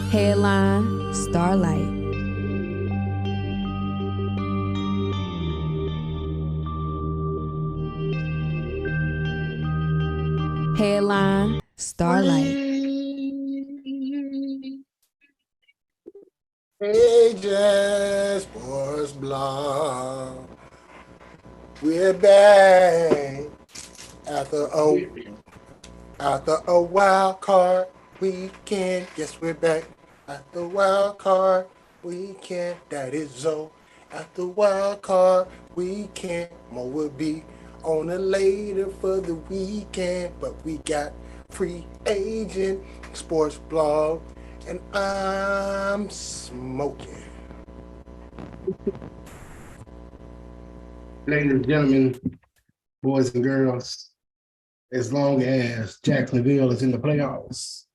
Headline Starlight. Headline Starlight. Ages Sports Blog. We're back after a wild card weekend. Yes, we're back after wild card weekend. That is so. After wild card weekend, more will be on it later for the weekend. But we got free agent sports blog, and I'm smoking. Ladies and gentlemen, boys and girls, as long as Jacksonville is in the playoffs,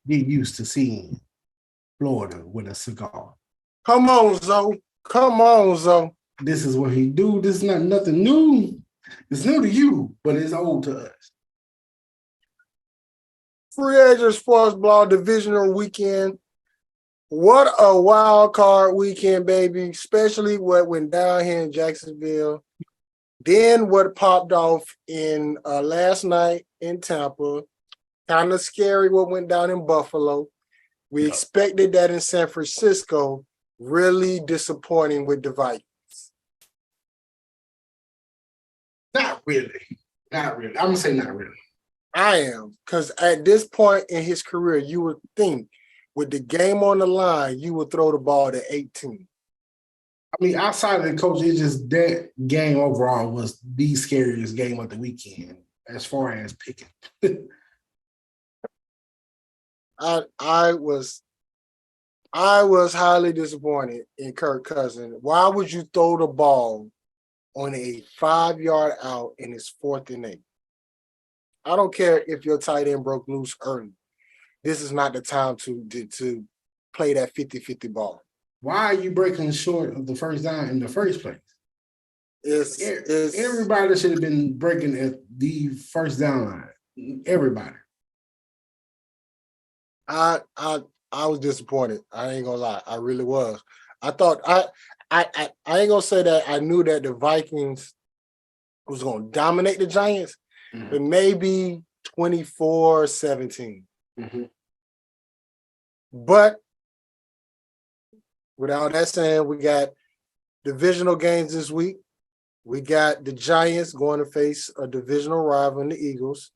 get used to seeing Florida with a cigar. Come on, Zoe. Come on, Zoe. This is what he do. This is not nothing new. It's new to you, but it's old to us. Free agent sports blog divisional weekend. What a wild card weekend, baby. Especially what went down here in Jacksonville. Then what popped off in last night in Tampa. Kind of scary what went down in Buffalo. We expected that in San Francisco. Really disappointing with the Vikings. Not really. Not really. I'm going to say not really. I am. Because at this point in his career, you would think with the game on the line, you would throw the ball to 18. I mean, outside of the coach, it's just that game overall was the scariest game of the weekend as far as picking. I was highly disappointed in Kirk Cousins. Why would you throw the ball on a 5-yard out and it's 4th and 8? I don't care if your tight end broke loose early. This is not the time to play that 50-50 ball. Why are you breaking short of the first down in the first place? It's everybody should have been breaking at the first down line. Everybody. I was disappointed. I ain't gonna lie. I really was. I thought I ain't gonna say that I knew that the Vikings was gonna dominate the Giants, but maybe 24-17. But without that saying, we got divisional games this week. We got the Giants going to face a divisional rival in the Eagles.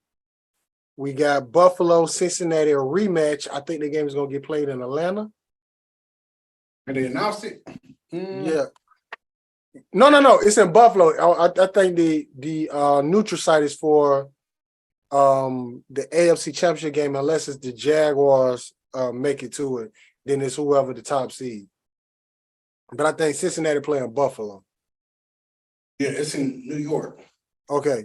We got Buffalo, Cincinnati, a rematch. I think the game is going to get played in Atlanta. And they announced it? Yeah. No. It's in Buffalo. I think the neutral site is for the AFC Championship game, unless it's the Jaguars make it to it. Then it's whoever the top seed. But I think Cincinnati playing Buffalo. Yeah, it's in New York. Okay.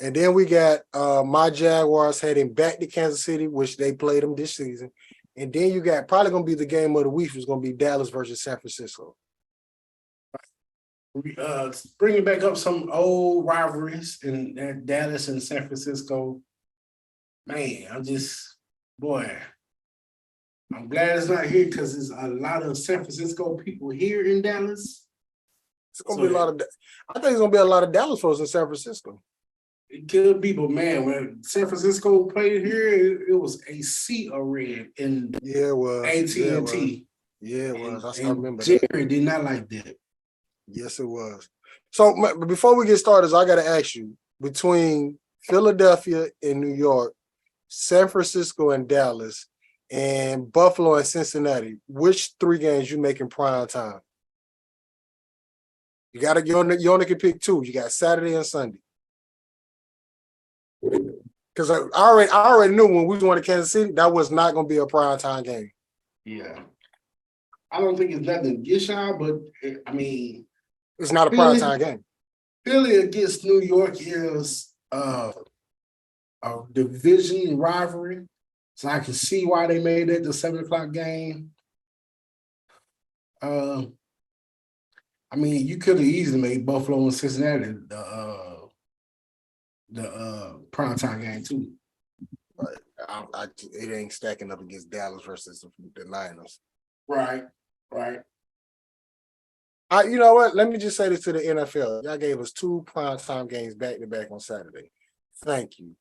And then we got my Jaguars heading back to Kansas City, which they played them this season. And then you got probably going to be the game of the week, which is going to be Dallas versus San Francisco. Bringing back up some old rivalries in Dallas and San Francisco. Man, I'm glad it's not here because there's a lot of San Francisco people here in Dallas. It's going to be a lot of. I think it's going to be a lot of Dallas folks in San Francisco. It could be, but man, when San Francisco played here, it was a sea of red in it was AT&T. Yeah, it was. I remember Jerry that. did not like that. Yes, it was. So before we get started, I got to ask you, between Philadelphia and New York, San Francisco and Dallas, and Buffalo and Cincinnati, which 3 games you make in prime time? You only can pick 2. You got Saturday and Sunday. Because I already knew when we went to Kansas City, that was not going to be a prime time game. Yeah. I don't think it's nothing against y'all, but it's not a prime time game. Philly against New York is a division rivalry. So I can see why they made it the 7:00 game. You could have easily made Buffalo and Cincinnati the primetime game too. it ain't stacking up against Dallas versus the Niners. Right. You know what? Let me just say this to the NFL. Y'all gave us 2 primetime games back to back on Saturday. Thank you.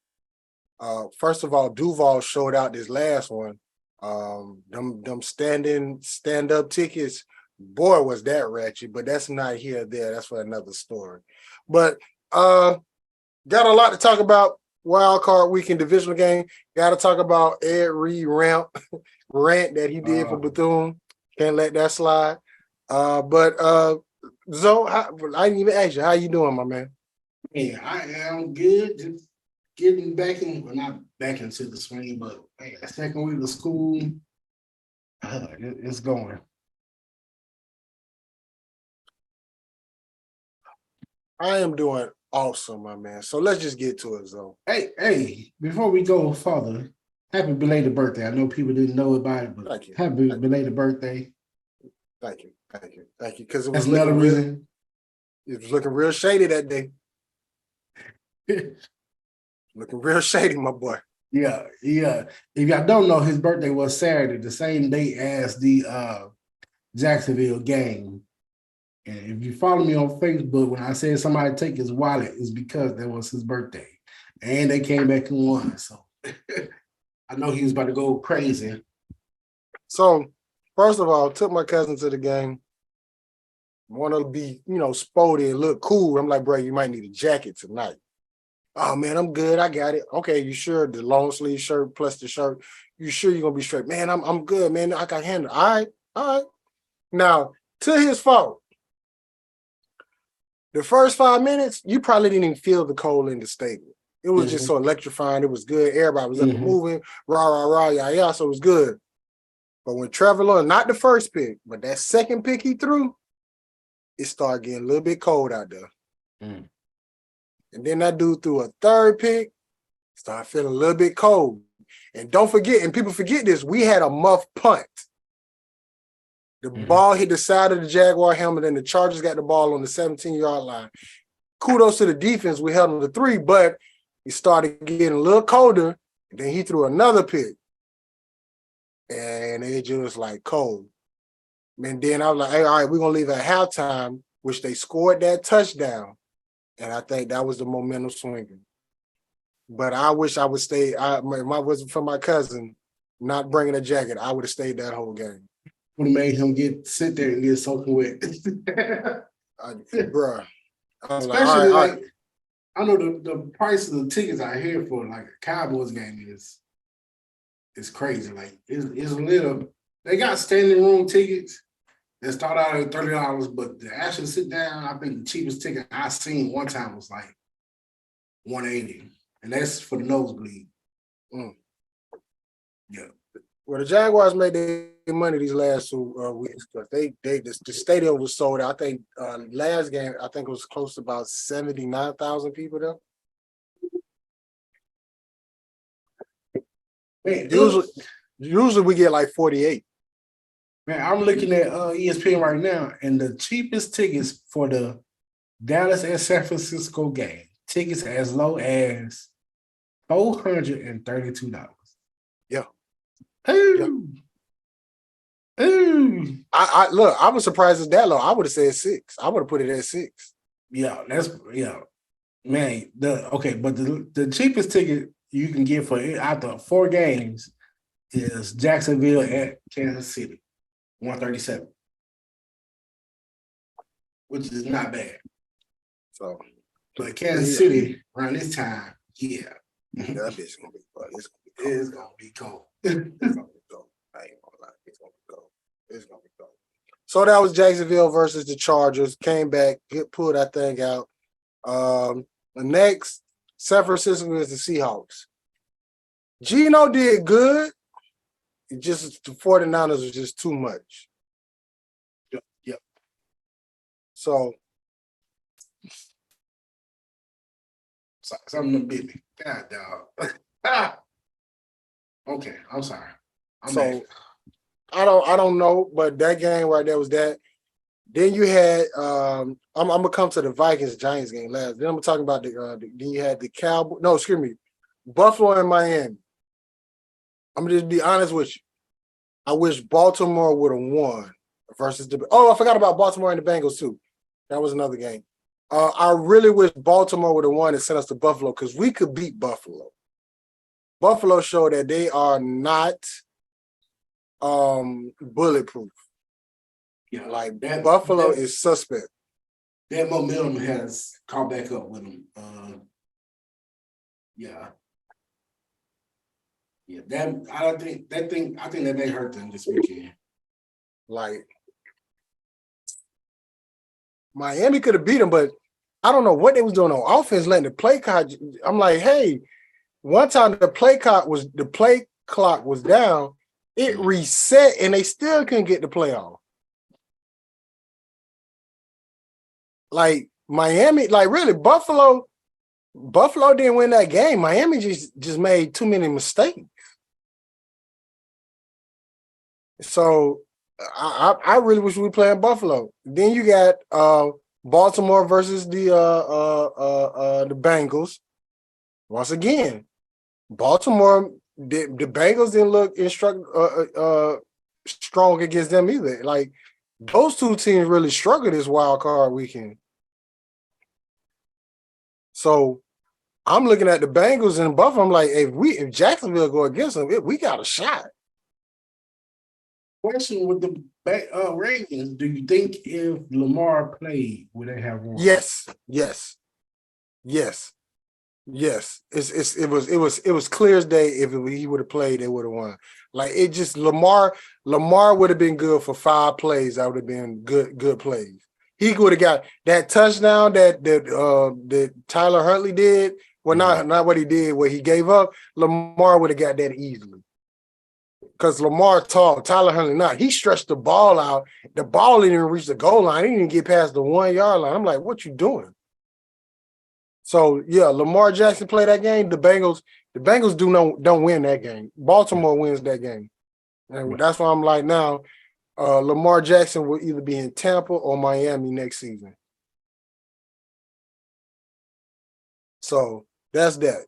First of all, Duval showed out this last one. Them stand-up tickets, boy, was that ratchet, but that's not here or there. That's for another story. But got a lot to talk about. Wild card weekend divisional game. Got to talk about Ed Reed rant that he did for Bethune. Can't let that slide. But Zoe, I didn't even ask you, how you doing, my man? Yeah, I am good. Just getting back in, well, not back into the swing, but hey, second week of school, it's going. I am doing awesome, my man. So let's just get to it, Zoe. Hey, before we go further, happy belated birthday. I know people didn't know about it, but Thank you. Happy belated birthday. Thank you. Because it That's was another looking reason. it was looking real shady that day. Looking real shady, my boy. Yeah. If y'all don't know, his birthday was Saturday, the same day as the Jacksonville game. And if you follow me on Facebook, when I said somebody take his wallet, it's because that was his birthday. And they came back and won. So I know he was about to go crazy. So, first of all, took my cousin to the game. Want to be, sporty and look cool. I'm like, bro, you might need a jacket tonight. Oh, man, I'm good. I got it. Okay, you sure? The long sleeve shirt plus the shirt. You sure you're going to be straight? Man, I'm good, man. I can handle it. All right. Now, to his fault, the first 5 minutes, you probably didn't even feel the cold in the stadium. It was just so electrifying. It was good. Everybody was up and moving. Rah, yeah. So it was good. But when Trevor Lawrence, not the first pick, but that second pick he threw, it started getting a little bit cold out there. And then that dude threw a third pick, started feeling a little bit cold. And don't forget, and people forget this, we had a muff punt. The ball hit the side of the Jaguar helmet, and the Chargers got the ball on the 17-yard line. Kudos to the defense. We held them to 3, but it started getting a little colder. And then he threw another pick. And it just like cold. And then I was like, hey, all right, we're going to leave at halftime, which they scored that touchdown. And I think that was the momentum swinging. But I wish I would stay. If it wasn't for my cousin not bringing a jacket, I would have stayed that whole game. Would have made him sit there and get soaking wet. Bruh. Especially like, I know the price of the tickets out here for like a Cowboys game is crazy. Like it's a little. They got standing room tickets that start out at $30, but to actually sit down, I think the cheapest ticket I seen one time was like $180, and that's for the nosebleed. Yeah. Well, the Jaguars made their money these last 2 weeks because the stadium was sold out. I think last game, I think it was close to about 79,000 people there. Man, usually we get like 48. Man, I'm looking at ESPN right now, and the cheapest tickets for the Dallas and San Francisco game, tickets as low as $432. Yeah. Ooh. I look, I was surprised it's that low. I would have said 6. I would have put it at 6. Yeah, man. But the cheapest ticket you can get for after 4 games is Jacksonville at Kansas City, $137, which is not bad. So, but Kansas City around this time, yeah, that bitch gonna be fun. It's gonna be cold. It's gonna be cold. I ain't gonna lie. It's gonna be cold. It's gonna be cold. So that was Jacksonville versus the Chargers. Came back, pulled that thing out. The next, San Francisco is the Seahawks. Geno did good. It just the 49ers was just too much. Yep. So something bit me. God, dog. Okay, I'm sorry. I don't know, but that game right there was that. Then you had I'm gonna come to the Vikings Giants game last. Then I'm talking about then you had the Cowboys. No, excuse me, Buffalo and Miami. I'm gonna just be honest with you. I wish Baltimore would have won versus the. Oh, I forgot about Baltimore and the Bengals too. That was another game. I really wish Baltimore would have won and sent us to Buffalo because we could beat Buffalo. Buffalo showed that they are not bulletproof. Yeah, like Buffalo is suspect. That momentum has caught back up with them. Yeah. That I think that they hurt them this weekend. Like Miami could have beat them, but I don't know what they was doing on offense, letting the play clock. I'm like, hey, one time the play clock was down, it reset, and they still couldn't get the playoff. Like Miami, like really, Buffalo didn't win that game. Miami just made too many mistakes. So I really wish we were playing Buffalo. Then you got Baltimore versus the Bengals. Once again, Baltimore, the Bengals didn't look strong against them either. Like those two teams really struggled this wild card weekend. So I'm looking at the Bengals and Buffalo. I'm like, if Jacksonville go against them, we got a shot. Question with the Ravens: do you think if Lamar played, would they have won? Yes. It was clear as day. If he would have played, they would have won. Like it just Lamar would have been good for 5 plays. That would have been good plays. He would have got that touchdown that Tyler Huntley did. Well, not what he did, what he gave up. Lamar would have got that easily. Because Lamar tall, Tyler Huntley not. He stretched the ball out. The ball didn't even reach the goal line. He didn't even get past the 1 yard line. I'm like, what you doing? So yeah, Lamar Jackson play that game. The Bengals don't win that game. Baltimore wins that game. And that's why I'm like now, Lamar Jackson will either be in Tampa or Miami next season. So that's that.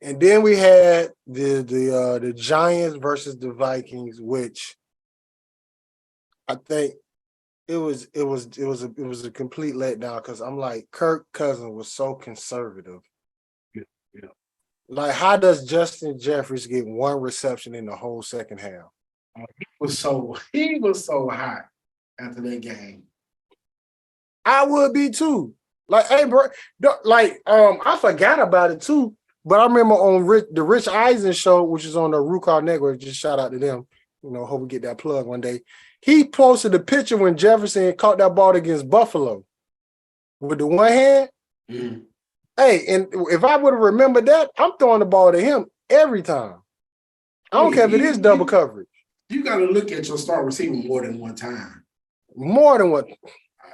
And then we had the Giants versus the Vikings, which I think it was a complete letdown because I'm like Kirk Cousins was so conservative. Yeah. Like, how does Justin Jeffries get 1 reception in the whole second half? He was so hot after that game. I would be too. Like, hey, bro, I forgot about it too. But I remember on the Rich Eisen show, which is on the Rucar Network, just shout out to them. Hope we get that plug one day. He posted a picture when Jefferson caught that ball against Buffalo with the one hand. Mm-hmm. Hey, and if I would have remembered that, I'm throwing the ball to him every time. I don't care if it is double coverage. You got to look at your star receiver more than one time. More than one.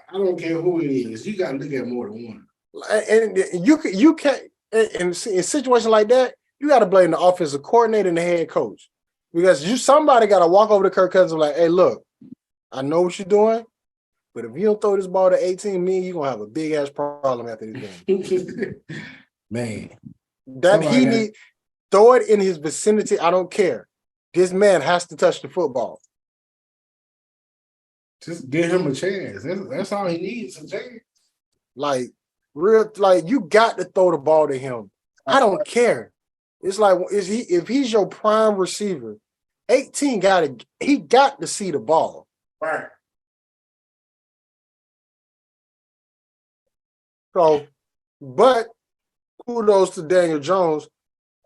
I don't care who it is. You got to look at more than one. And you can't. In situations like that, you got to blame the offensive coordinator and the head coach because somebody got to walk over to Kirk Cousins and be like, hey, look, I know what you're doing, but if you don't throw this ball to 18, me, you're going to have a big ass problem after this game. Man. Throw it in his vicinity. I don't care. This man has to touch the football. Just give him a chance. That's all he needs, a chance. Like you got to throw the ball to him. I don't care. It's like if he's your prime receiver, 18 got to see the ball. Right. So, but kudos to Daniel Jones.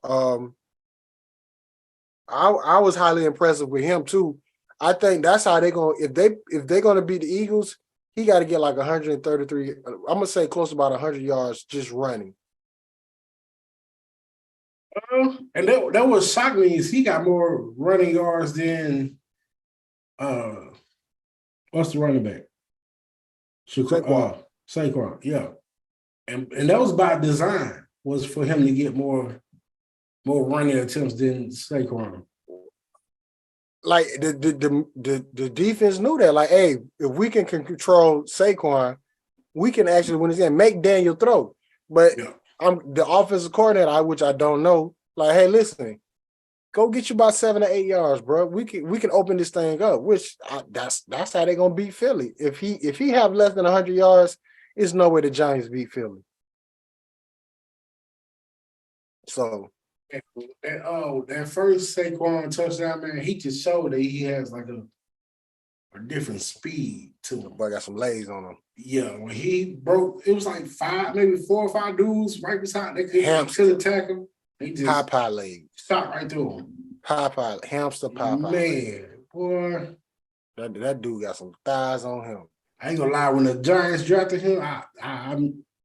I was highly impressed with him too. I think that's how they're going. If they're going to beat the Eagles, he got to get like 133. I'm gonna say close to about 100 yards just running. And that was shocking me is he got more running yards than what's the running back? Saquon, yeah. And that was by design, was for him to get more running attempts than Saquon. Like the defense knew that. Like, hey, if we can control Saquon, we can actually win this game. Make Daniel throw. But I'm the offensive coordinator, which I don't know. Like, hey, listen, Go get you about 7 or 8 yards, bro. We can open this thing up. That's how they're gonna beat Philly. If he have less than 100 yards, there's no way the Giants beat Philly. So that first Saquon touchdown, man, he just showed that he has like a different speed to him. Boy got some legs on him. Yeah, when he broke, it was like 4 or 5 dudes right beside. They couldn't tackle him. He just pie legs. Shot right through him. Hamster pie. Man, boy, that dude got some thighs on him. I ain't gonna lie. When the Giants drafted him,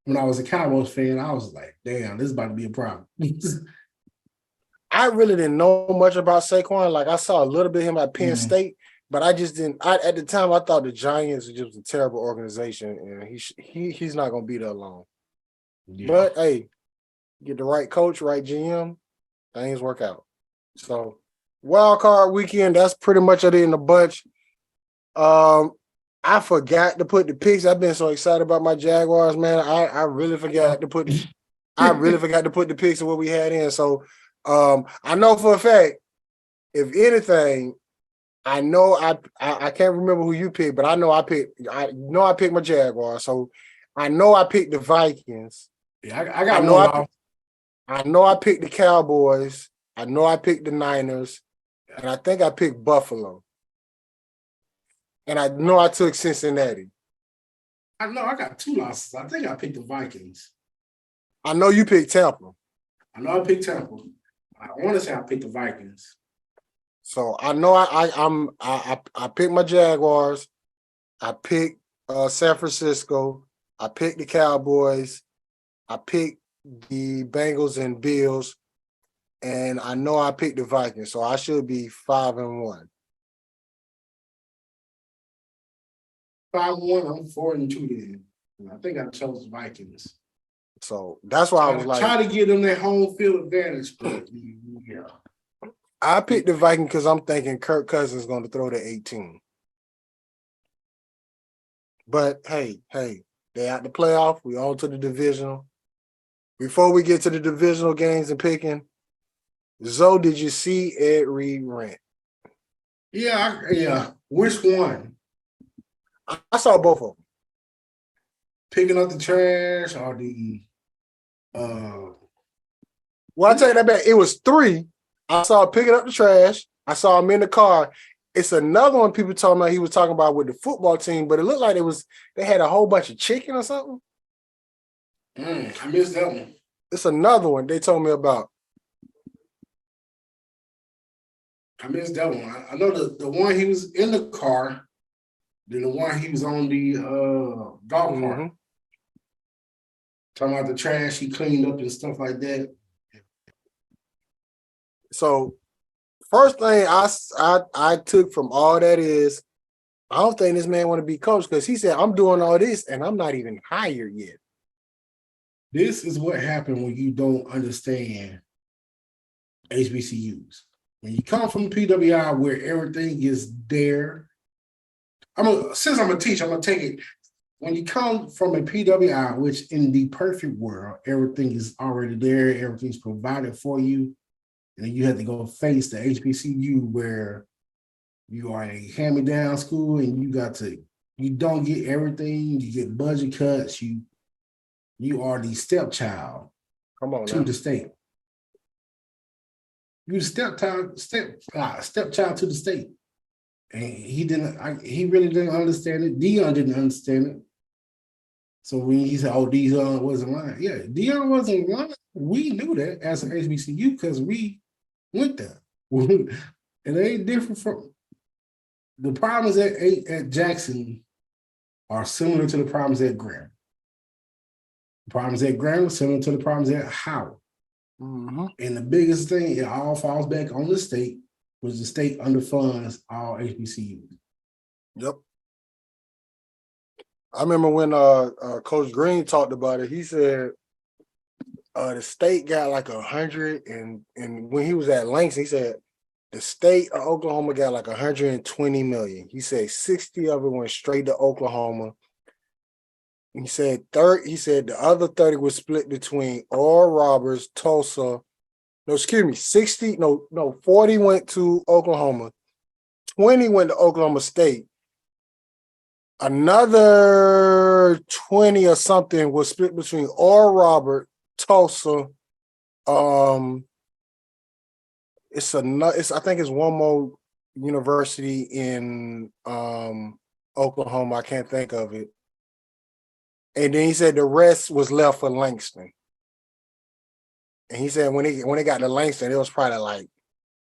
when I was a Cowboys fan, I was like, damn, this is about to be a problem. I really didn't know much about Saquon. Like I saw a little bit of him at Penn State, but I just didn't. At the time, I thought the Giants were just a terrible organization, and he's not gonna be there long. Yeah. But hey, get the right coach, right GM, things work out. So wild card weekend, that's pretty much it in the bunch. I forgot to put the picks. I've been so excited about my Jaguars, man. I really forgot to put the picks of what we had in. So I know for a fact, if anything, I know I can't remember who you picked, but I know I picked my Jaguars. So I know I picked the Vikings. Yeah, I got I know I picked the Cowboys. I know I picked the Niners, and I think I picked Buffalo. And I know I took Cincinnati. I know I got 2 losses. I think I picked the Vikings. I know you picked Tampa. I know I picked Tampa. I want to say I picked the Vikings. So I know I picked my Jaguars. I picked San Francisco. I picked the Cowboys. I picked the Bengals and Bills. And I know I picked the Vikings. So I should be 5-1. 5-1, I'm 4-2 then. And I think I chose Vikings. So that's why I was like, try to give them that home field advantage. But yeah. I picked the Vikings because I'm thinking Kirk Cousins is going to throw the 18. But hey, they out the playoff. We on to the divisional. Before we get to the divisional games and picking, Zoe, did you see Ed Reed rant? Yeah. Which one? I saw both of them. Picking up the trash or the Well, I tell you that back. It was 3. I saw picking up the trash. I saw him in the car. It's another one people talking about he was talking about with the football team, but it looked like they had a whole bunch of chicken or something. I missed that one. It's another one they told me about. I missed that one. I know the one he was in the car, then the one he was on the golf cart. Talking about the trash he cleaned up and stuff like that. So first thing I took from all that is I don't think this man want to be coached because he said, I'm doing all this and I'm not even hired yet. This is what happened when you don't understand HBCUs. When you come from PWI where everything is there, since I'm a teacher, I'm going to take it. When you come from a PWI, which in the perfect world, everything is already there, everything's provided for you, and then you have to go face the HBCU where you are a hand-me-down school and you don't get everything, you get budget cuts, you are the stepchild to the state. You're the stepchild to the state. And he really didn't understand it. Dion didn't understand it. So when he said, Dion wasn't lying. Yeah, Dion wasn't lying. We knew that as an HBCU because we went there. And it ain't different from the problems at Jackson are similar to the problems at Graham. The problems at Graham are similar to the problems at Howard. Mm-hmm. And the biggest thing, it all falls back on the state, which the state underfunds all HBCUs. Yep. I remember when Coach Green talked about it, he said the state got like 100 and when he was at Langston, he said the state of Oklahoma got like 120 million. He said 60 of it went straight to Oklahoma. He said the other 30 was split between Oral Roberts, Tulsa, No, excuse me, 60, no, 40 went to Oklahoma, 20 went to Oklahoma State. Another 20 or something was split between Oral Robert, Tulsa. I think it's one more university in Oklahoma. I can't think of it. And then he said the rest was left for Langston. And he said when it got to Langston, it was probably like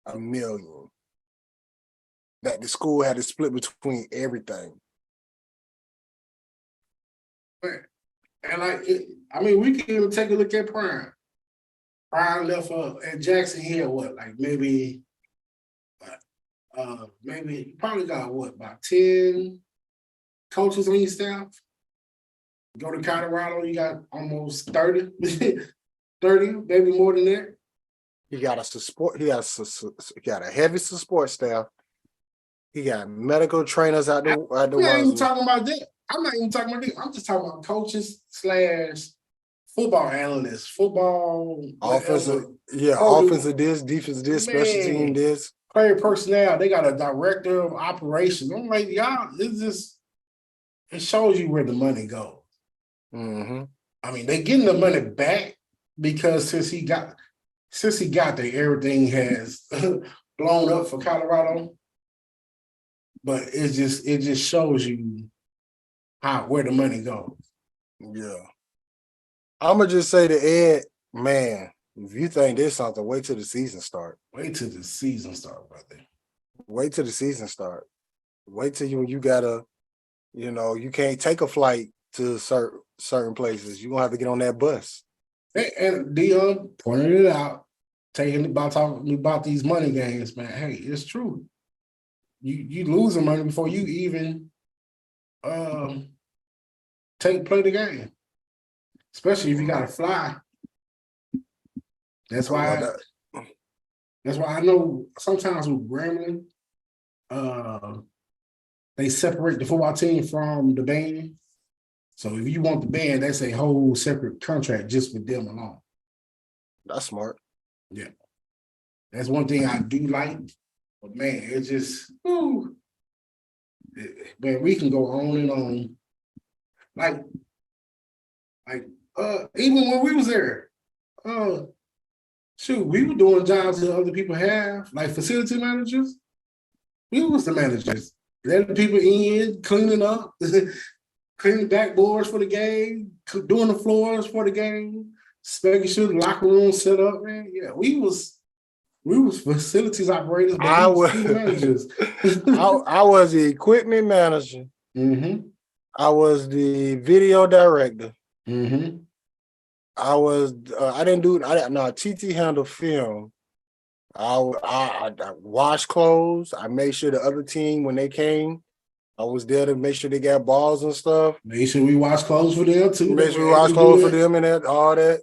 1 million that the school had to split between everything. And we can even take a look at Prime. Prime left at Jackson here, what, like maybe you probably got what, about 10 coaches on your staff? Go to Colorado, you got almost 30, 30, maybe more than that. He got a heavy support staff. He got medical trainers out the I'm not even talking about that. I'm not even talking about that. I'm just talking about coaches / football analysts, football offensive, offensive this, defensive this, special team this. Player personnel, they got a director of operations. I'm like, y'all, it shows you where the money goes. Mm-hmm. I mean, they getting the money back because since he got there, everything has blown up for Colorado. But it just shows you where the money goes. Yeah. I'm gonna just say to Ed, man, if you think there's something, wait till the season start. Wait till the season start, brother. Wait till the season start. Wait till you gotta, you can't take a flight to certain places. You're gonna have to get on that bus. And Dion pointed it out, talking about these money games, man. Hey, it's true. You losing money before you even play the game. Especially if you gotta fly. That's why I know sometimes with Grambling, they separate the football team from the band. So if you want the band, that's a whole separate contract just with them alone. That's smart. Yeah. That's one thing I do like. But man, it's just, man, we can go on and on. Like even when we was there, we were doing jobs that other people have, like facility managers. We was the managers. Letting people in, cleaning up, cleaning the backboards for the game, doing the floors for the game, making sure the locker room set up, man. Yeah, we was facilities operators, but we was team managers. I was the equipment manager. Mm-hmm. I was the video director. Mm-hmm. TT handled film. I washed clothes. I made sure the other team, when they came, I was there to make sure they got balls and stuff. Make sure we wash clothes for them too. Make sure we wash clothes for them and all that.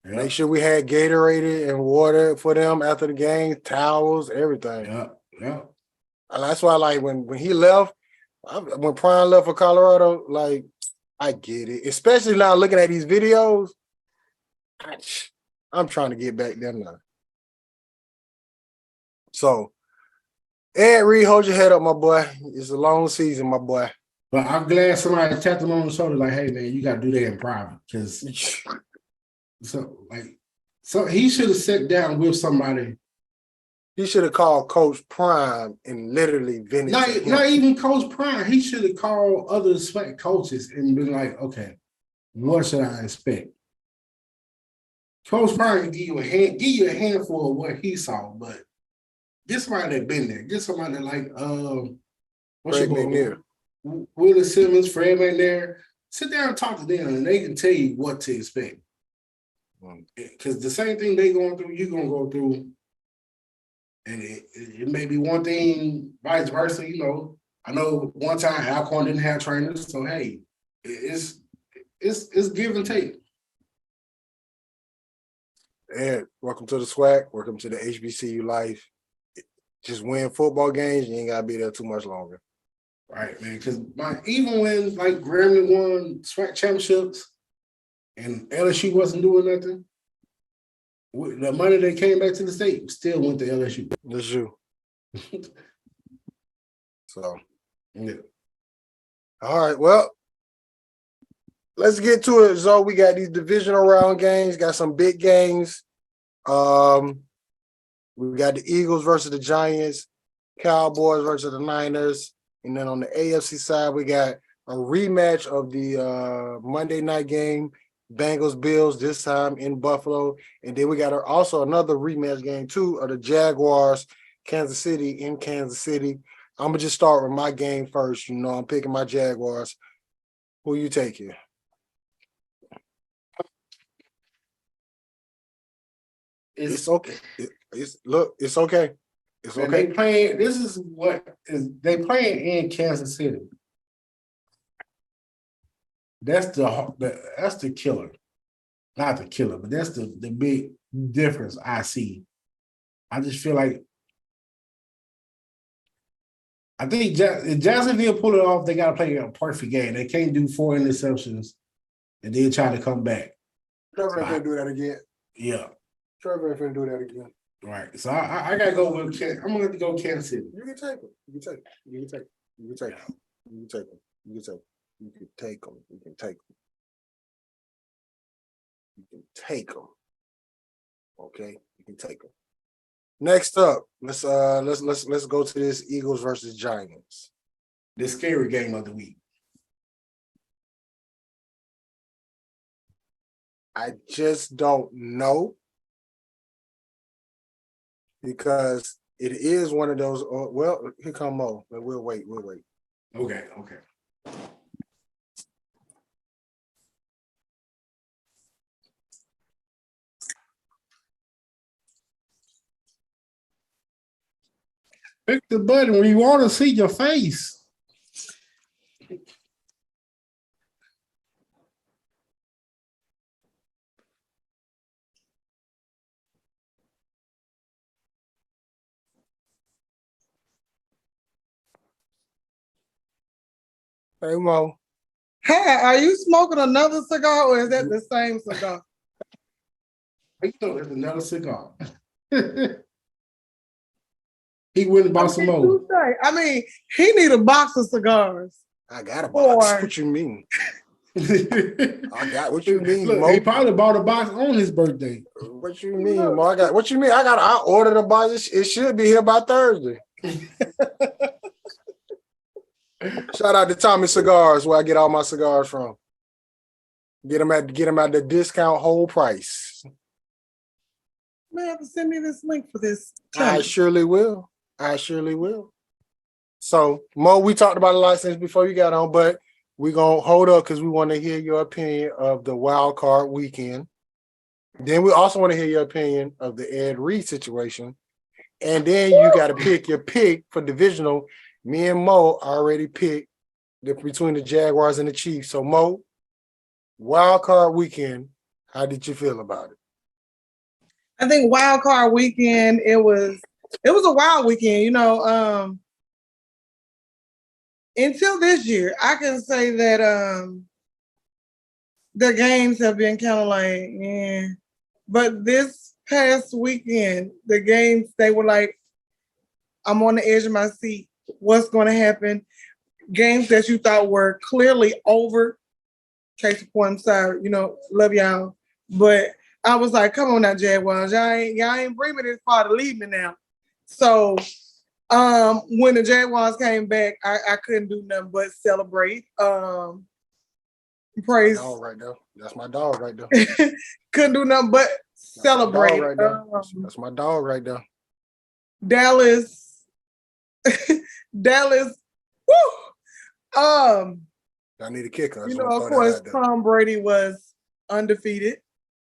Yep. Make sure we had Gatorade and water for them after the game, towels, everything. Yeah. And that's why, like, when he left, when Prime left for Colorado, like, I get it. Especially now looking at these videos, I'm trying to get back there now. So, Ed Reed, hold your head up, my boy. It's a long season, my boy. But I'm glad somebody tapped him on the shoulder like, hey, man, you got to do that in private. Because so he should have sat down with somebody. He should have called Coach Prime and literally vented. Not even Coach Prime. He should have called other SWAC coaches and been like, okay, what should I expect? Coach Prime can give you a handful of what he saw, but get somebody that been there. Get somebody like what's Fred your McNair. Willie Simmons, Fred McNair. Sit down and talk to them, and they can tell you what to expect. Because the same thing they going through, you're gonna go through. And it may be one thing, vice versa. I know one time Alcorn didn't have trainers, so hey, it's give and take. Ed, welcome to the SWAC. Welcome to the HBCU life. Just win football games, you ain't gotta be there too much longer. Right, man. Because even when like Grambling won SWAC championships and LSU wasn't doing nothing, the money that came back to the state still went to LSU. That's you. So, Yeah. all right. Well, let's get to it. So we got these divisional round games. Got some big games. We got the Eagles versus the Giants, Cowboys versus the Niners, and then on the AFC side, we got a rematch of the Monday night game, Bengals Bills, this time in Buffalo, and then we got also another rematch game too of the Jaguars, Kansas City in Kansas City. I'm gonna just start with my game first. You know, I'm picking my Jaguars. Who you taking? It's okay. It's okay. It's Man, okay. they playing. This is what is they playing in Kansas City. That's the killer, not the killer, but that's the big difference I see. I just feel like I think if Jacksonville pull it off, they got to play a perfect game. They can't do 4 interceptions and then try to come back. Trevor ain't gonna do that again. Yeah, Trevor ain't gonna do that again. right. So I gotta go with. I'm gonna have to go Kansas City. You can take him. You can take him. You can take him. You can take him. You can take him. You can take him. You can take him. You can take him. You can take him. Okay, you can take him. Next up, let's go to this Eagles versus Giants. The scary game of the week. I just don't know because it is one of those. Well, here come Mo, but we'll wait. We'll wait. Okay. Pick the button when you want to see your face. Hey Mo. Hey, are you smoking another cigar or is that the same cigar? You know, there's another cigar. He went and bought some more. I mean, he need a box of cigars. I got a box. Or- What you mean? I got what you mean, Look, Mo. he probably bought a box on his birthday. What you mean, Mo? What you mean? I ordered a box. It should be here by Thursday. Shout out to Tommy Cigars, where I get all my cigars from. Get them at the discount whole price. Man, have to send me this link for this. I surely will. So, Mo, we talked about a lot since before you got on, but we're going to hold up because we want to hear your opinion of the wild card weekend. Then we also want to hear your opinion of the Ed Reed situation. And then you got to pick your pick for divisional. Me and Mo already picked between the Jaguars and the Chiefs. So, Mo, wild card weekend, how did you feel about it? I think wild card weekend, it was a wild weekend, you know. Until this year, I can say that the games have been kind of like, yeah. But this past weekend, the games, they were like, I'm on the edge of my seat. What's going to happen? Games that you thought were clearly over. Case in point, I'm sorry, you know, love y'all. But I was like, come on now, Jaguars. Y'all ain't bring me this far to leave me now. So when the Jaguars came back, I couldn't do nothing but celebrate. Praise. My dog right there. That's my dog right there. Couldn't do nothing but celebrate. Right there. That's my dog right there. Dallas. Woo! I need a kicker. You know, of course, Tom Brady was undefeated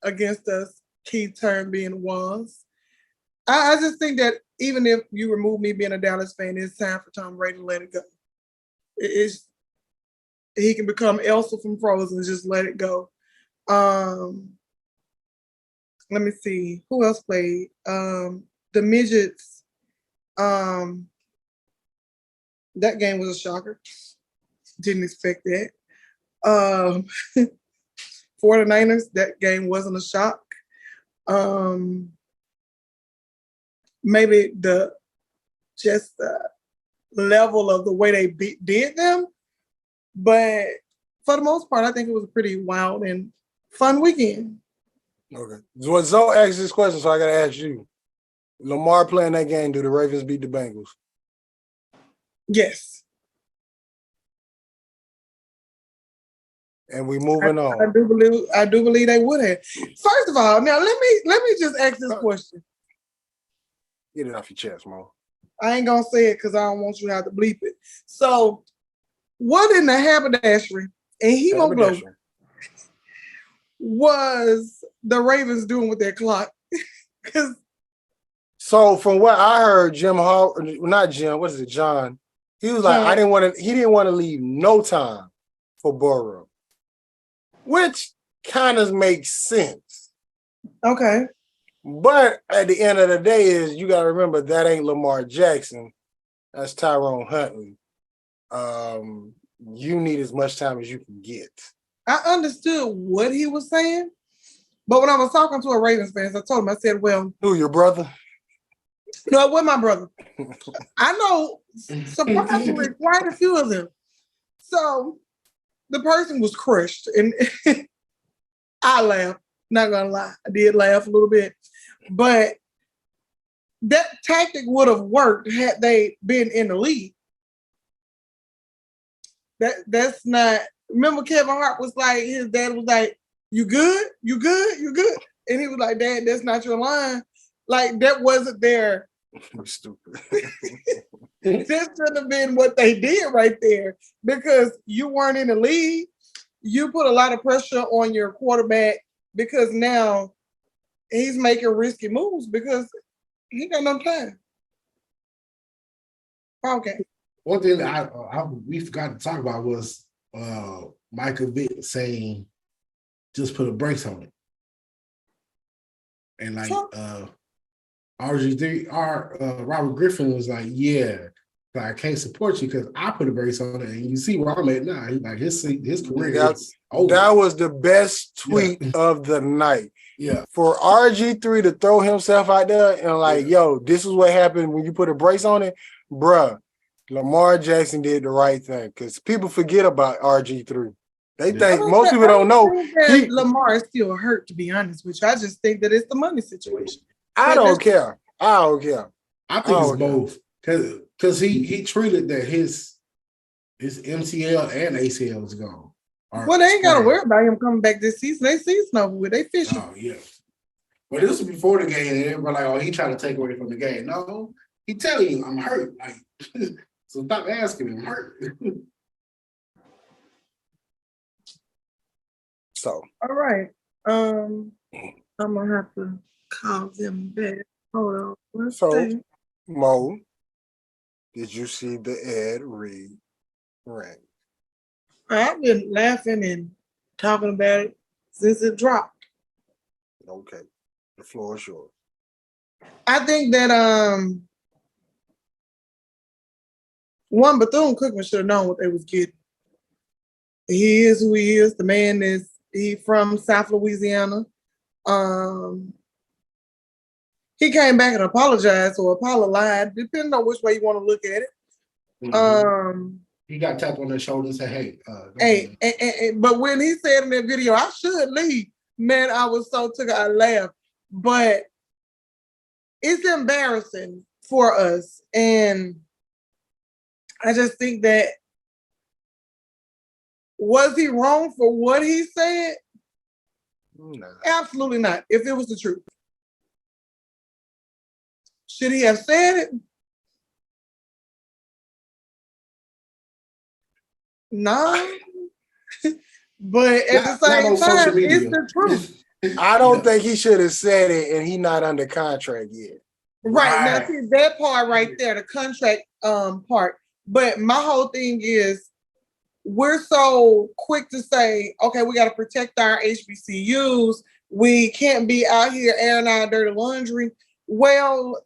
against us. Key term being was. I just think that even if you remove me being a Dallas fan, it's time for Tom Brady to let it go. He can become Elsa from Frozen, just let it go. Let me see. Who else played? The Midgets. That game was a shocker. Didn't expect that. 49ers, that game wasn't a shock. Maybe the level of the way they did them, but for the most part, I think it was a pretty wild and fun weekend. Okay. Well, Zoe asked this question, so I got to ask you. Lamar playing that game, do the Ravens beat the Bengals? Yes. And we moving on. I do believe they would have. First of all, now let me just ask this question. Get it off your chest, Mo. I ain't gonna say it because I don't want you to have to bleep it. So, what in the haberdashery and hemoglobin was the Ravens doing with their clock? So from what I heard, John, he was like, he didn't want to leave no time for Burrow, which kind of makes sense. Okay. But at the end of the day is you got to remember that ain't Lamar Jackson. That's Tyrone Huntley. You need as much time as you can get. I understood what he was saying, but when I was talking to a Ravens fan, I told him, I said, well. Who, your brother? No, it wasn't my brother. I know surprisingly quite a few of them. So the person was crushed, and I laughed. Not gonna lie, I did laugh a little bit, but that tactic would have worked had they been in the league. That's not. Remember, Kevin Hart was like, his dad was like, "You good? You good? You good?" And he was like, "Dad, that's not your line." Like that wasn't there. Stupid. This should have been what they did right there because you weren't in the league. You put a lot of pressure on your quarterback because now he's making risky moves because he got no time. Okay. One thing that we forgot to talk about was Michael Vick saying, "Just put a brakes on it," and like RG3, Robert Griffin was like, "Yeah, I can't support you because I put a brakes on it, and you see where I'm at now." He's like, his career is over. That was the best tweet of the night. Yeah, for RG3 to throw himself out there and like, yo, this is what happened when you put a brace on it, bruh. Lamar Jackson did the right thing because people forget about RG3. They think most people don't know. Lamar is still hurt, to be honest with you. I just think that it's the money situation. I don't care. I think it's both because he treated that his MCL and ACL was gone. Well, they ain't got to worry about him coming back this season. They season over with. They fishing. Oh, yeah. But this was before the game, and everybody like, oh, he trying to take away from the game. No, he telling you, I'm hurt. Like, so stop asking me, I'm hurt. So. All right. I'm going to have to call them back. Hold on. So, Mo, did you see the Ed Reed ring? I've been laughing and talking about it since it dropped. Okay. The floor is yours. I think that one Bethune-Cookman should have known what they was getting. He is who he is. The man is from South Louisiana. He came back and apologized or lied, depending on which way you want to look at it. Mm-hmm. He got tapped on the shoulder and said, hey, but when he said in that video, I should leave, man, I was so I laughed. But it's embarrassing for us. And I just think that, was he wrong for what he said? No. Absolutely not, if it was the truth. Should he have said it? No. But at the same time, it's the truth. I don't think he should have said it, and he's not under contract yet. Right. Now, see that part right there, the contract part. But my whole thing is, we're so quick to say, okay, we got to protect our HBCUs. We can't be out here airing our dirty laundry. Well,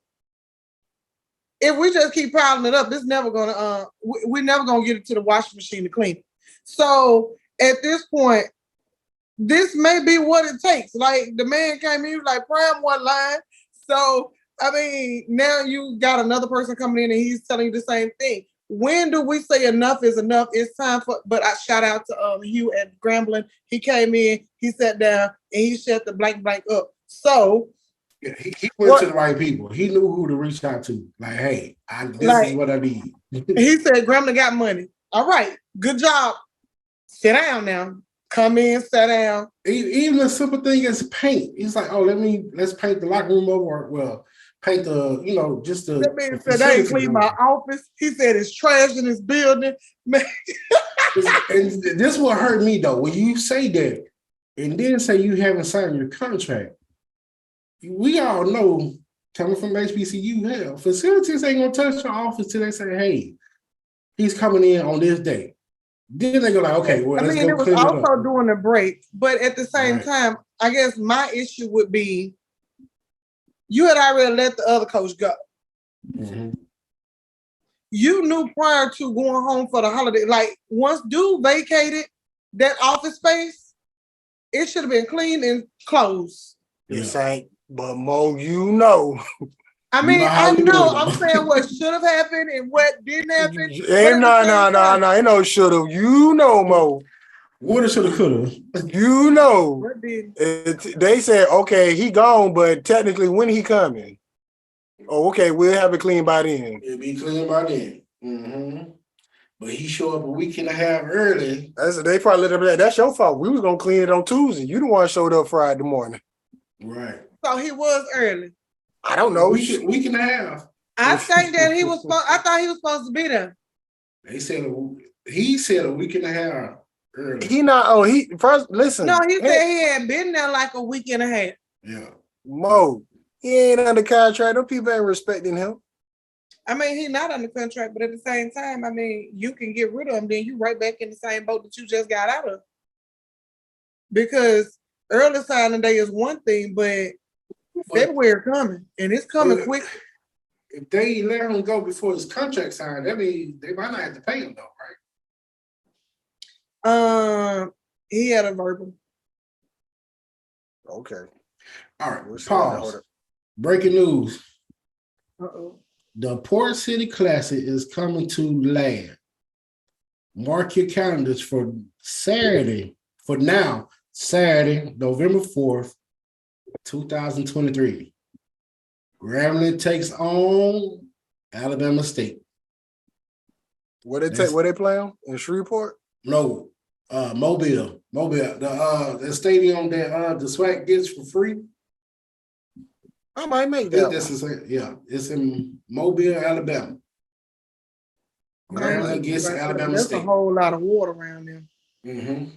if we just keep piling it up, it's never gonna. We're never gonna get it to the washing machine to clean it. So at this point, this may be what it takes. Like the man came in, he was like, Prime one line. So I mean, now you got another person coming in and he's telling you the same thing. When do we say enough is enough? It's time for. But I shout out to Hugh at Grambling. He came in, he sat down, and he shut the blank up. So yeah, he went to the right people. He knew who to reach out to. Like, hey, this is what I need. He said, Grambling got money. All right, good job. Sit down now. Come in, sit down. Even a simple thing as paint. He's like, oh, let's paint the locker room over. Well, paint the, just the. That man said, I ain't clean my office. He said it's trash in his building. Man. And this what hurt me though. When you say that and then say you haven't signed your contract, we all know coming from HBCU, hell, facilities ain't gonna touch your office till they say, hey, he's coming in on this day. Then they go like, okay, well, let's go it was clean also it up. during a break, but at the same time, I guess my issue would be you had already let the other coach go. Mm-hmm. You knew prior to going home for the holiday, like once dude vacated that office space, it should have been clean and closed. This ain't, but Mo, you know. I mean, I know. I'm saying what should have happened and what didn't happen. No. Ain't no should have. You know, Mo. Woulda, shoulda, coulda. You know. What did? They said, okay, he gone, but technically, when he coming? Oh, okay, we'll have it clean by then. It'll be clean by then. Mm-hmm. But he showed up a week and a half early. They probably let him. That's your fault. We was gonna clean it on Tuesday. You the one showed up Friday morning. Right. So he was early. I don't know. Week and a half. I think that he was. I thought he was supposed to be there. He said a week and a half early. He not. Oh, he first. Listen. No, he said he had been there like a week and a half. Yeah. Mo, he ain't under contract. Those people ain't respecting him. I mean, he's not under contract, but at the same time, I mean, you can get rid of him, then you right back in the same boat that you just got out of. Because early signing day is one thing, but February coming, and it's coming quick. If they let him go before his contract signed, that means they might not have to pay him though, right? He had a verbal. Okay. All right. Pause. Breaking news. Uh-oh. The Port City Classic is coming to land. Mark your calendars for Saturday, November 4th, 2023. Grambling takes on Alabama State. Where they playing? In Shreveport? No, Mobile. The stadium that the SWAC gets for free. I might make that. It's in Mobile, Alabama. Grambling gets Alabama State. There's a whole lot of water around there. Mm-hmm.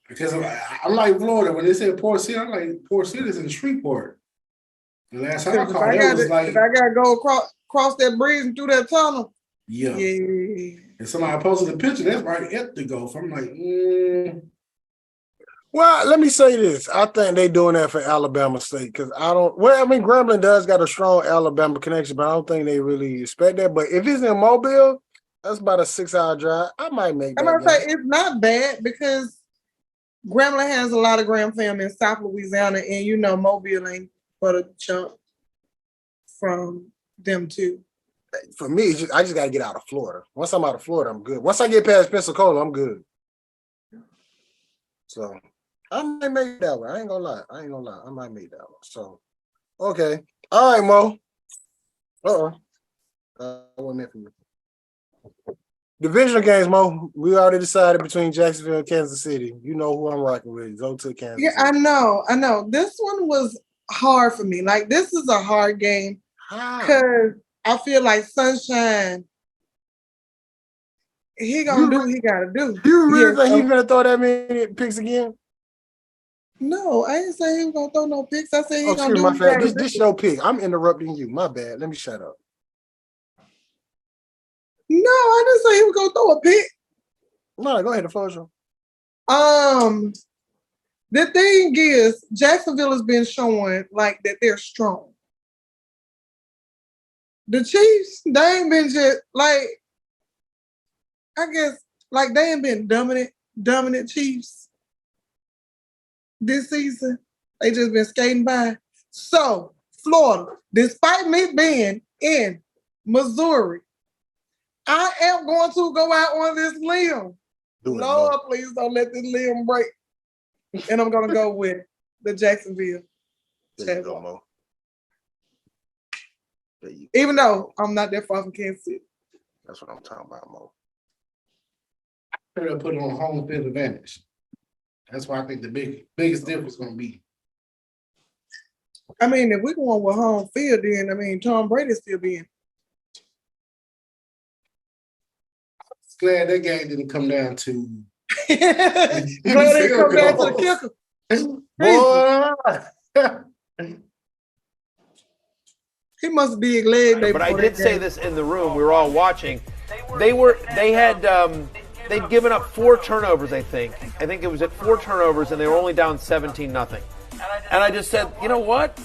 Because I'm like Florida. When they said Port City, I'm like, Port City's in Shreveport. The last time I called, it was like, if I gotta go across that bridge and through that tunnel. Yeah. And somebody posted a picture, that's right at the Gulf. I'm like, Well, let me say this. I think they doing that for Alabama State because Grambling does got a strong Alabama connection, but I don't think they really expect that. But if it's in Mobile, that's about a 6-hour drive. I might make that. I'm gonna say it's not bad because Grambling has a lot of Graham family in South Louisiana, and Mobile ain't but a chunk from them too. For me, I just got to get out of Florida. Once I'm out of Florida, I'm good. Once I get past Pensacola, I'm good. So I might make that one. I ain't gonna lie. I might make that one. So, okay. All right, Mo. I wasn't meant for you. Divisional games, Mo. We already decided between Jacksonville and Kansas City. You know who I'm rocking with. Go to Kansas City. I know. This one was hard for me. Like, this is a hard game because I feel like Sunshine, he gonna do what he gotta do. You really think he's gonna throw that many picks again? No, I didn't say he was gonna throw no picks. I said he's gonna do my fault. This your pick. I'm interrupting you. My bad. Let me shut up. No, I didn't say he was gonna throw a pick. No, go ahead, the floor show. The thing is, Jacksonville has been showing like that they're strong. The Chiefs, they ain't been just like, I guess, like they ain't been dominant Chiefs. this season. They just been skating by. So, Florida, despite me being in Missouri, I am going to go out on this limb. Lord, please don't let this limb break. And I'm going to go with the Jacksonville. There you go, Mo. Even though I'm not that far from Kansas City. That's what I'm talking about, Mo. They're put on home field advantage. That's why I think the biggest difference is going to be. I mean, if we're going with home field, then I mean, Tom Brady's still being. Glad that game didn't come down to. Glad it come down to the kicker. Boy. He must be glad they. But I did say this in the room. We were all watching. They'd given up 4 turnovers. I think it was at 4 turnovers, and they were only down 17-0. And I just said, you know what?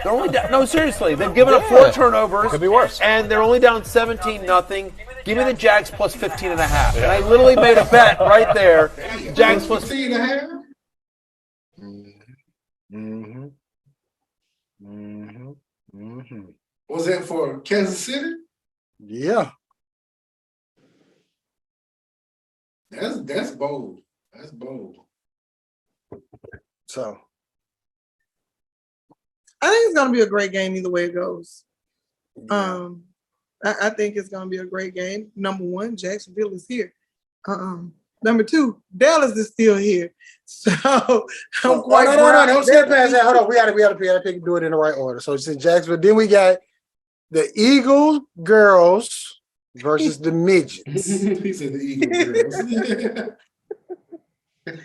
They're only down. No, seriously, they've given up 4 turnovers. Could be worse. And they're only down 17-0. Give me the Jags plus 15.5. And I literally made a bet right there. Jags plus 15.5. Was that for Kansas City? Yeah. That's bold. That's bold. So I think it's gonna be a great game either way it goes. yeah. I think it's gonna be a great game. Number one, Jacksonville is here. Number two, Dallas is still here. So I'm quite no, don't skip past that. Hold on, we gotta do it in the right order. So it's in Jacksonville. Then we got the Eagle girls versus the midgets. He said the Eagle girls.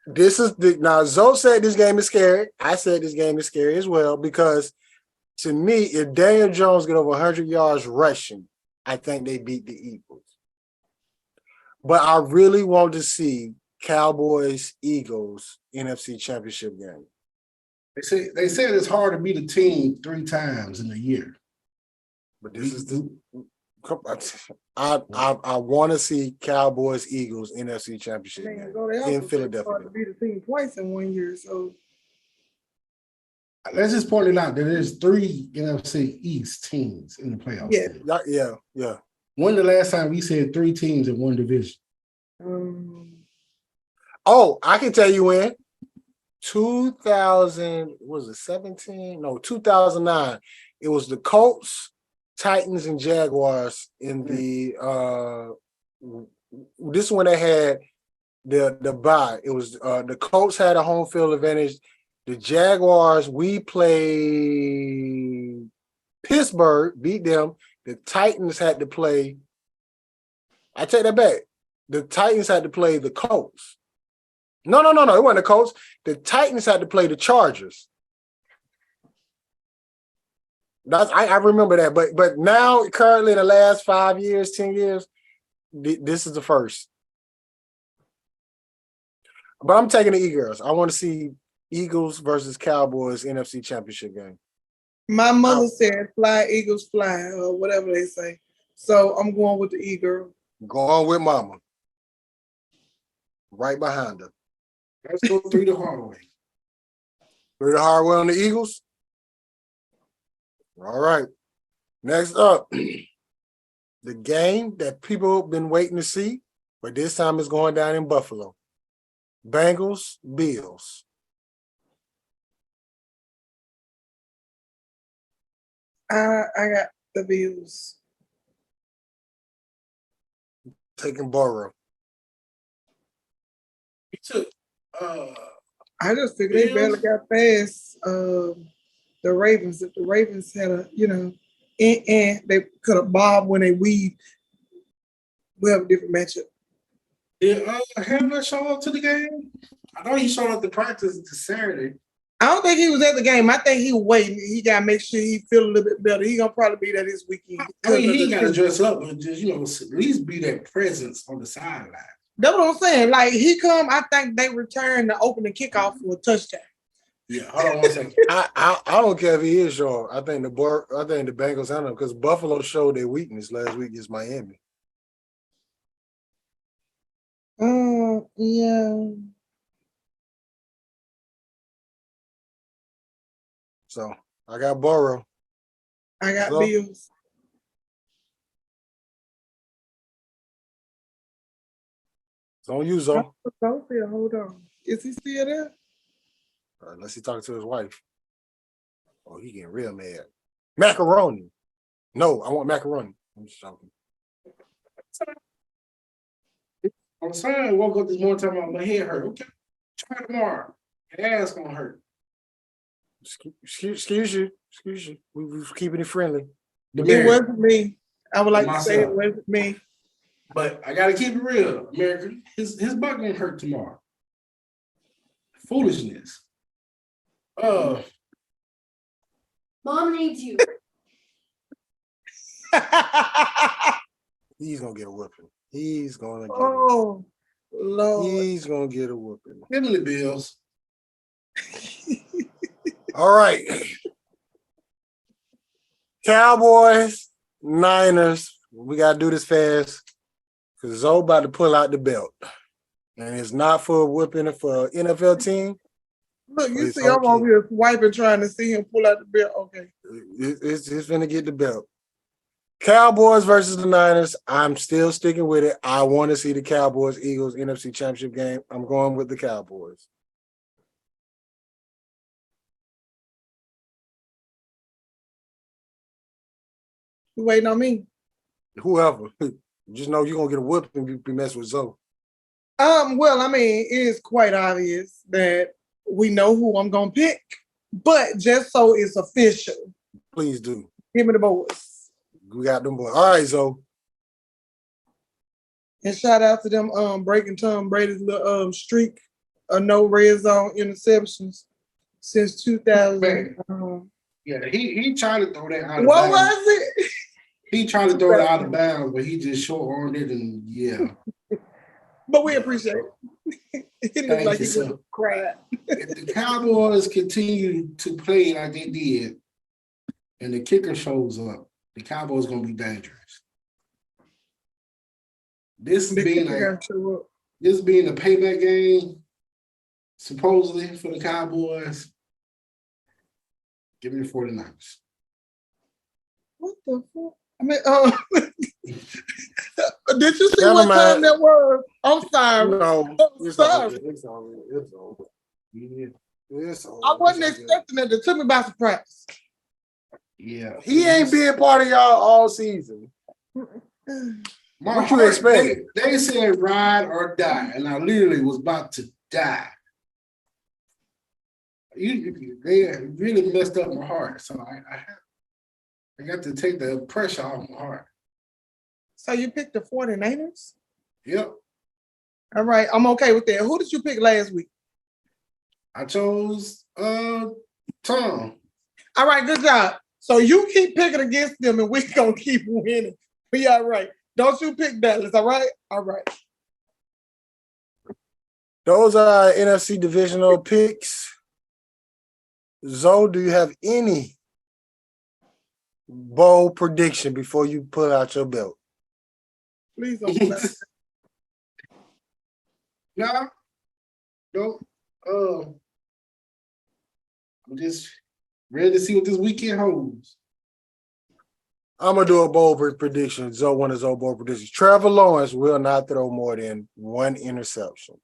This is now Zoe said this game is scary. I said this game is scary as well because to me, if Daniel Jones get over 100 yards rushing, I think they beat the Eagles. But I really want to see Cowboys Eagles NFC Championship game. They said it's hard to beat a team 3 times in a year. But this is the I want to see Cowboys Eagles NFC Championship game in Philadelphia. Hard to beat a team twice in 1 year, so Let's just point it out that there's 3 NFC East teams in the playoffs. Yeah. When the last time we said 3 teams in one division? Oh, I can tell you when. 2017? No, 2009. It was the Colts, Titans, and Jaguars in the this one they had the bye. It was the Colts had a home field advantage. The Jaguars, we played Pittsburgh, beat them. The Titans had to play. I take that back. The Titans had to play the Colts. No. It wasn't the Colts. The Titans had to play the Chargers. I remember that. But now, currently in the last 5 years, 10 years, this is the first. But I'm taking the Eagles. I want to see Eagles versus Cowboys NFC Championship game. my mother said fly, Eagles fly, or whatever they say. So I'm going with the Eagle. Go on with Mama. Right behind her. Let's go 3 the hard way. 3 the hard way on the Eagles. All right. Next up, the game that people have been waiting to see, but this time it's going down in Buffalo. Bengals, Bills. I got the Bills. Taking Burrow. He took I just think they barely got past the Ravens. If the Ravens had a, and they could have bobbed when they weave, we have a different matchup. Did Hamler show up to the game? I know he showed up to practice to Saturday. I don't think he was at the game. I think he waiting. He got to make sure he feel a little bit better. He gonna probably be there this weekend. I mean, he got to dress up, but just at least be that presence on the sideline. That's what I'm saying. Like he come, I think they return to open the kickoff for a touchdown. Yeah, hold on 1 second. I don't care if he is short. I think the Bengals handle him because Buffalo showed their weakness last week against Miami. Yeah. So I got Burrow. I got So? Bills. It's on you, Zoe. Hold on. Is he still there? Unless he talking to his wife. Oh, he getting real mad. Macaroni. No, I want macaroni. I'm just joking. I'm saying I woke up this morning talking about my head hurt. Okay, try tomorrow. Your ass gonna hurt. Excuse you. We was keeping it friendly. It wasn't me. I would like to say it Myself. wasn't me. But I gotta keep it real, America. His butt gonna hurt tomorrow. Foolishness. Mom needs you. He's gonna get a whooping. He's gonna get Oh, Lord. He's gonna get a whooping. Give me the Bills. All right. Cowboys, Niners. We gotta do this fast. Cause Zoe about to pull out the belt. And it's not for a whooping for an NFL team. Look, you It's see, I'm okay. over here swiping, trying to see him pull out the belt. Okay. It's gonna get the belt. Cowboys versus the Niners. I'm still sticking with it. I want to see the Cowboys Eagles NFC Championship game. I'm going with the Cowboys. You waiting on me? Whoever. Just know you're gonna get a whooping if you be messing with Zoe. Well, I mean, it is quite obvious that we know who I'm gonna pick, but just so it's official, Please do. give me the boys. We got them boys. All right, Zoe. And shout out to them breaking Tom Brady's little streak of no red zone interceptions since 2000. Yeah, he tried to throw that out of What bounds. was it? He tried to throw it out of bounds, but he just short-armed it, and yeah. But we appreciate it. It looked like he you, was sir. crying. If the Cowboys continue to play like they did, and the kicker shows up, the Cowboys gonna be dangerous. This The being kicker a gotta show up. payback game, supposedly for the Cowboys. Give me the 49ers. What the fuck? I mean, did you see Never what time mind. that was? I'm sorry. No, I'm it's sorry. over. It's over. It's over. Yeah. It's over. I wasn't It's over. expecting that. It took me by surprise. Yeah. He ain't been part of y'all all season. My What you heart, expect? They said ride or die, and I literally was about to die. They really messed up my heart, so I got to take the pressure off my heart. So you picked the 49ers? Yep, All right, I'm okay with that. Who did you pick last week? I chose Tom. All right, good job. So you keep picking against them and we gonna keep winning. Be all right. Don't you pick Dallas, all right? All right. Those are NFC divisional picks. Zoe, do you have any bold prediction before you pull out your belt? Please don't pull out. No, don't. I'm just ready to see what this weekend holds. I'm gonna do a bold prediction. Zoe, one of Zoe bold predictions. Trevor Lawrence will not throw more than one interception.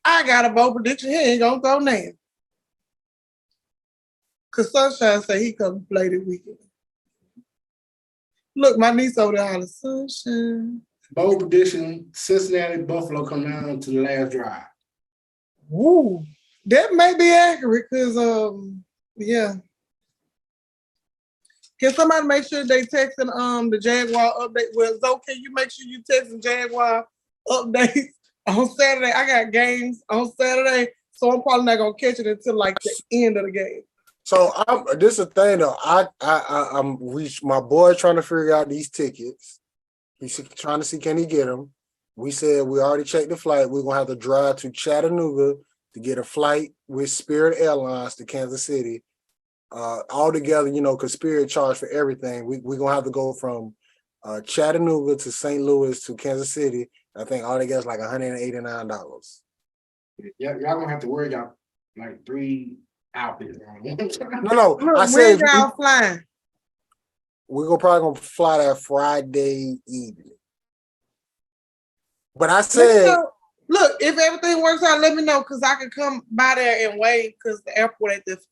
I got a bold prediction. He ain't gonna throw none. Cause Sunshine said he come play this weekend. Look, my niece over there hollering, Sunshine. Bold prediction: Cincinnati, Buffalo come down to the last drive. Woo. That may be accurate because yeah. Can somebody make sure they texting the Jaguar update? Well, Zoe, can you make sure you texting Jaguar updates on Saturday? I got games on Saturday, so I'm probably not gonna catch it until like the end of the game. So this is a thing though. My boy trying to figure out these tickets. He's trying to see can he get them. We said we already checked the flight. We're gonna have to drive to Chattanooga to get a flight with Spirit Airlines to Kansas City. All together, because Spirit charged for everything. We're gonna have to go from Chattanooga to St. Louis to Kansas City. I think all together is like $189. Yeah, y'all gonna have to worry about like $300 outfit. No. I Look, said when y'all flying? we're probably gonna fly that Friday evening. But I Let me said, know. Look, if everything works out, let me know because I can come by there and wait because the airport ain't this.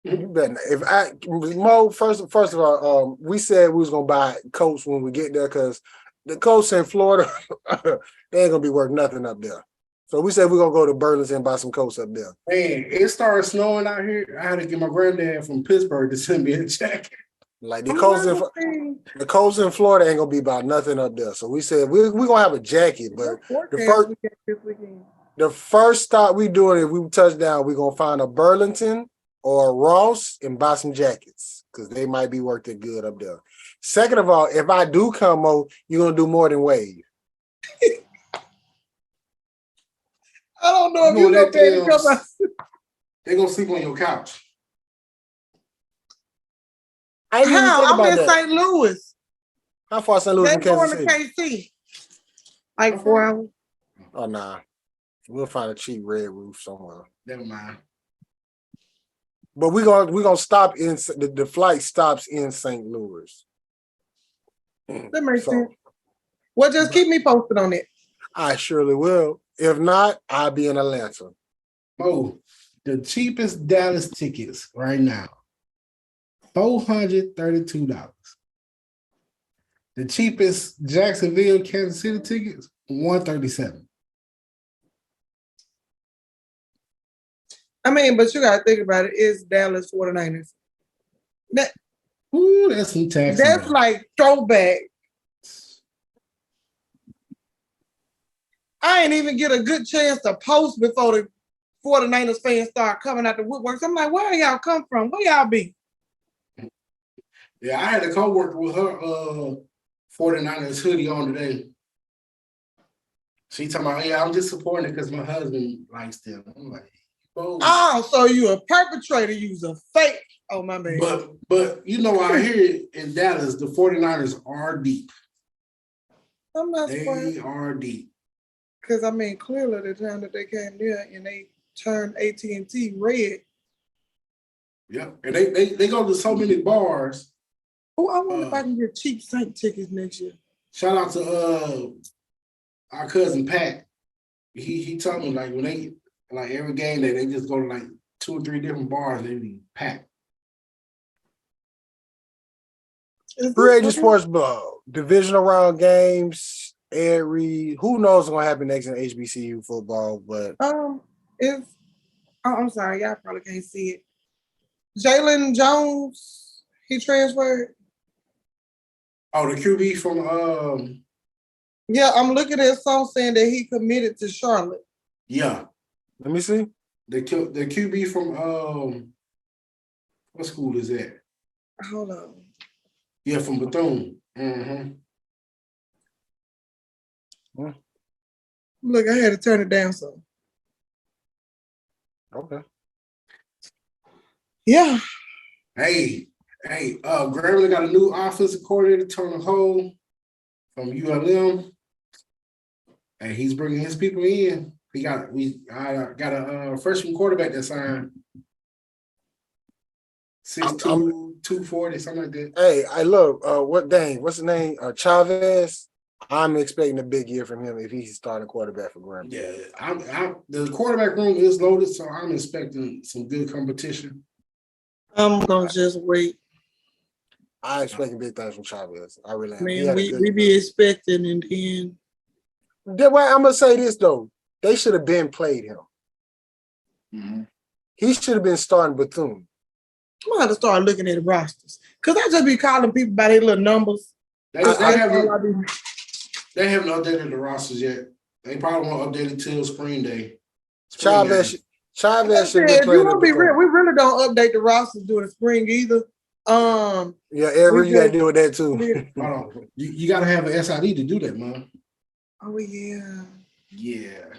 you better if I Mo, first of all, we said we was gonna buy coats when we get there because the coats in Florida, they ain't gonna be worth nothing up there. So we said we're gonna go to Burlington and buy some coats up there. Man, it started snowing out here. I had to get my granddad from Pittsburgh to send me a jacket. Like the coats in Florida ain't gonna be about nothing up there. So we said we're gonna have a jacket, but the first stop we doing, if we touch down, we're gonna find a Burlington or a Ross and buy some jackets because they might be worth it good up there. Second of all, if I do come, Mo, you're gonna do more than wave. I don't know if you're gonna be able to come out. They're gonna sleep on your couch. I didn't even think I'm about in that. St. Louis. How far St. Louis They from Kansas going to City? KC. Like 4 hours. Oh nah, we'll find a cheap red roof somewhere. Never mind. But we're gonna stop in the flight stops in St. Louis. That makes sense. Well, just keep me posted on it. I surely will. If not, I'll be in Atlanta. Oh, the cheapest Dallas tickets right now, $432. The cheapest Jacksonville, Kansas City tickets, $137. I mean, but you gotta think about it. It's Dallas 49ers. Ooh, that's some tax. That's like throwback. I ain't even get a good chance to post before the 49ers fans start coming out the woodworks. I'm like, where y'all come from? Where y'all be? Yeah, I had a coworker with her 49ers hoodie on today. She talking about, yeah, I'm just supporting it because my husband likes them. I'm like, oh, so you a perpetrator, you's a fake. Oh, my man. But you know, I hear in Dallas, the 49ers are deep. I'm not surprised. They are deep. Because, I mean, clearly the time that they came there and they turned AT&T red. Yep. And they go to so many bars. Oh, I wonder if I can get cheap Saint tickets next year. Shout out to our cousin Pat. He told me like when they like every game they just go to like 2 or 3 different bars and they be packed. Free Agent Sports Blog, divisional round games, who knows what's gonna happen next in HBCU football, but I'm sorry, y'all probably can't see it. Jalen Jones, he transferred. Oh, the QB from yeah, I'm looking at some saying that he committed to Charlotte. Yeah. Let me see. The QB from what school is that? Hold on. Yeah, from Bethune. Mm-hmm. Look, I had to turn it down some. Okay. Yeah. Hey, Grambling got a new offensive coordinator, Tony Ho from ULM. And he's bringing his people in. I got a freshman quarterback that signed 6'2", 240, something like that. Hey, I look, what's his name? Chavez. I'm expecting a big year from him if he's starting quarterback for Grambling. Yeah, the quarterback room is loaded, so I'm expecting some good competition. I'm gonna just wait. I expect big things from Chavez. I really am. Man, we be expecting and then. I'm gonna say this though. They should have been played him. Mm-hmm. He should have been starting Bethune. I'm gonna have to start looking at the rosters. Cause I just be calling people by their little numbers. They haven't updated the rosters yet. They probably won't update it till spring day. Chavez should be playing. You want to be real, we really don't update the rosters during the spring either. Yeah, Eric, you gotta deal with that too. Hold on. You gotta have an SID to do that, man. Oh yeah. Yeah.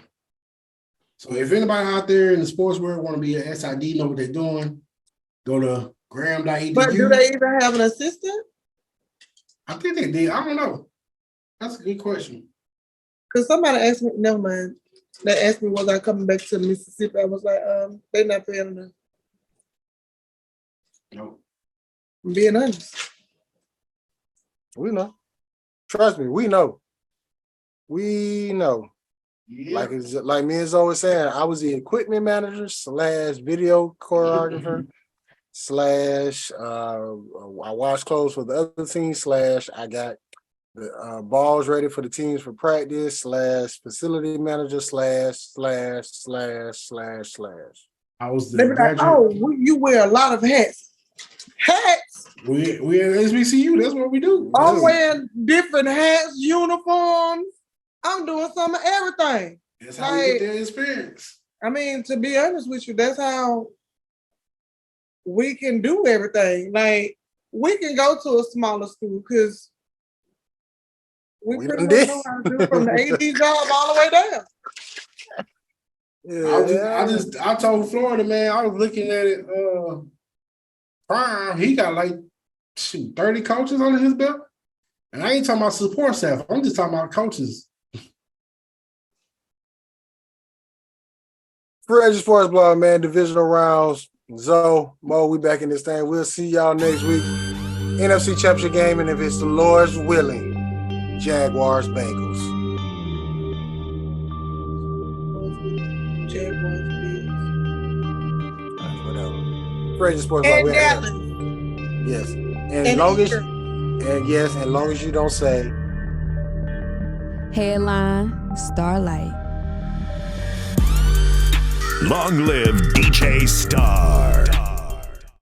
So if anybody out there in the sports world want to be an SID, know what they're doing, go to gram.edu. But do they even have an assistant? I think they did. I don't know. That's a good question. Because somebody asked me, never mind. They asked me was I coming back to Mississippi. I was like, they not paying enough. Nope. I'm being honest. We know. Trust me, we know. We know. Yeah. Like me and Zoe was saying, I was the equipment manager / video choreographer / I wash clothes for the other team / I got the balls ready for the teams for practice / facility manager / I was They the be like, graduate. oh, you wear a lot of hats. Hats? We at HBCU. That's what we do. I'm wearing different hats, uniforms. I'm doing some of everything. That's how we get that experience. I mean, to be honest with you, that's how we can do everything. Like, we can go to a smaller school because we pretty much know how to do from the AD job all the way down. Yeah. I told Florida, man, I was looking at it, Prime, he got like 30 coaches under his belt. And I ain't talking about support staff. I'm just talking about coaches. Free Agent Sports Blog, man. Divisional rounds. Zoe, Mo, we back in this thing. We'll see y'all next week. NFC Championship game, and if it's the Lord's willing, Jaguars, Bengals. Jaguars, Whatever. Free Agent Sports and Blog. Dallas. Yes. And And as long Easter. as long as you don't say Headline, Starlight. Long live DJ Star.